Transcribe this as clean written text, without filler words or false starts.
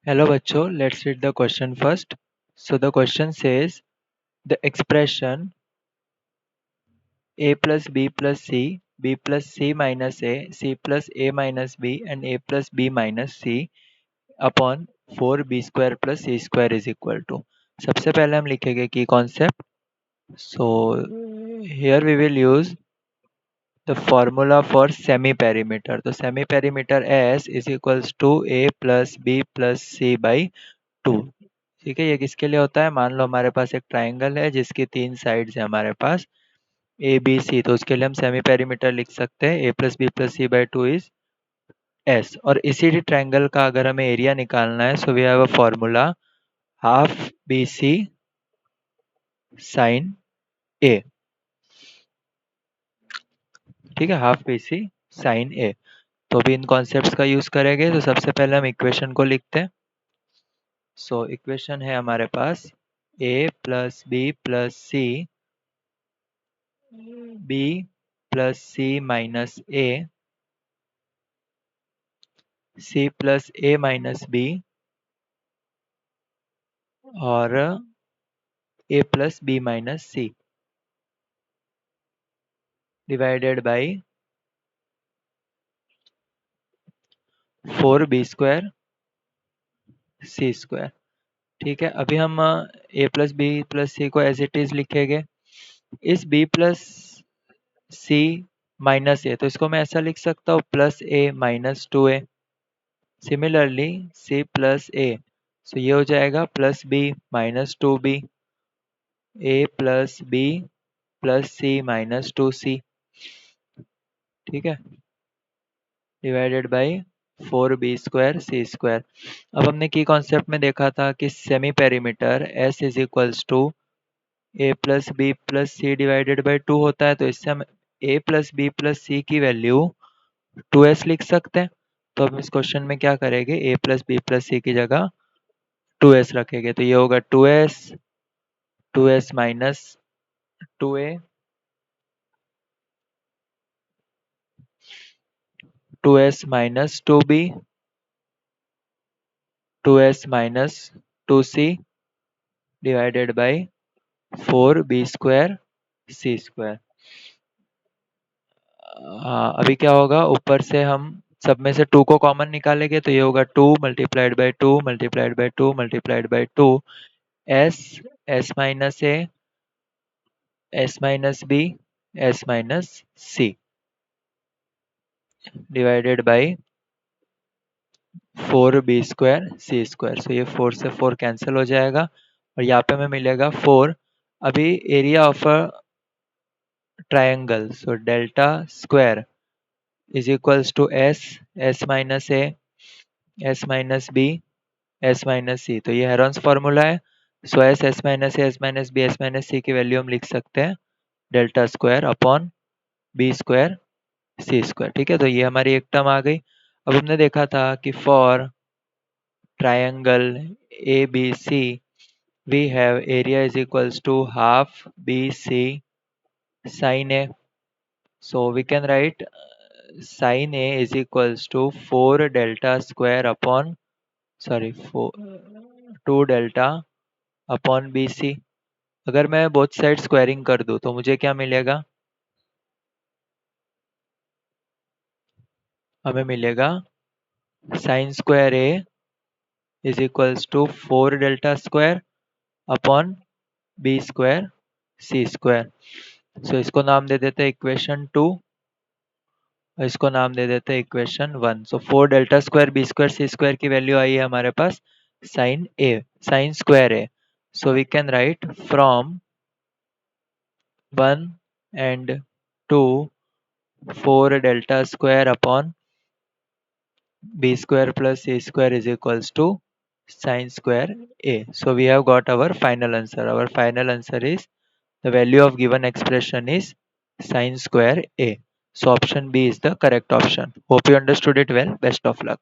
Hello bachcho, let's read the question first. So the question says the expression a plus b plus c minus c plus a minus b and a plus b minus c upon 4b square plus c square is equal to. सबसे पहले हम लिखेंगे की concept. So here we will use the formula for semi perimeter. तो semi perimeter S is equals to a plus b plus c by 2. ठीक है, ये किसके लिए होता है? मान लो हमारे पास एक ट्राइंगल है जिसकी 3 साइड्स है हमारे पास ए बी सी, तो उसके लिए हम सेमी पेरीमीटर लिख सकते हैं A plus B plus C by 2 is S. और इसी ट्राइंगल का अगर हमें एरिया निकालना है, so we have a formula half B C sine A. ठीक है, half B C sine A. तो अभी इन कॉन्सेप्ट्स का यूज करेंगे। तो सबसे पहले हम इक्वेशन को लिखते हैं। सो इक्वेशन है हमारे पास A plus C B plus C minus A C plus A minus B और A plus B minus C divided by 4b square C square. ठीक है, अभी हम A plus B plus C को एज इट इज लिखेंगे। इस b plus C minus A, तो इसको मैं ऐसा लिख सकता हूँ plus A minus 2a। Similarly C plus A, so ये हो जाएगा plus B minus 2b A plus B plus C minus 2c। ठीक है, divided by 4b square C square. अब हमने की कॉन्सेप्ट में देखा था कि semi perimeter S is equals to A plus B plus C divided by 2 होता है। तो इससे हम A plus B plus C की वैल्यू 2s लिख सकते हैं। तो हम इस क्वेश्चन में क्या करेंगे, A plus B plus C की जगह 2s रखेंगे। तो ये होगा 2s minus 2a 2s minus 2b 2s minus 2c divided by 4b square C square. हाँ, अभी क्या होगा, ऊपर से हम सब में से 2 को कॉमन निकालेंगे तो ये होगा 2 multiplied by 2 multiplied by 2 multiplied by 2 S S minus A S minus B S minus C divided by 4b square C square. So ये 4 से 4 कैंसिल हो जाएगा और यहाँ पे हमें मिलेगा 4। अभी area of a triangle, so delta square is equals to S minus A S minus B S minus C. तो ये हेरॉन्स फार्मूला है। So S minus A S minus B S minus C की value हम लिख सकते हैं delta square upon B square C square. ठीक है, तो ये हमारी एक टर्म आ गई। अब हमने देखा था कि for triangle A B C we have area is equals to half B C sine A. So we can write sin A is equals to 4 delta square upon 2 delta upon BC। अगर मैं both side squaring कर दूं तो मुझे क्या मिलेगा, हमें मिलेगा sine square A is equals to 4 delta square upon B square C square. So इसको नाम दे देते हैं इक्वेशन 2 और इसको नाम दे देते हैं equation 1। So 4 delta square B square C square की वैल्यू आई है हमारे पास sine A sine square A. So we can write from 1 and 2 4 delta square upon b square plus c square is equals to sin square a. So we have got our final answer. Our final answer is the value of given expression is sin square a. So option B is the correct option. Hope you understood it well. Best of luck.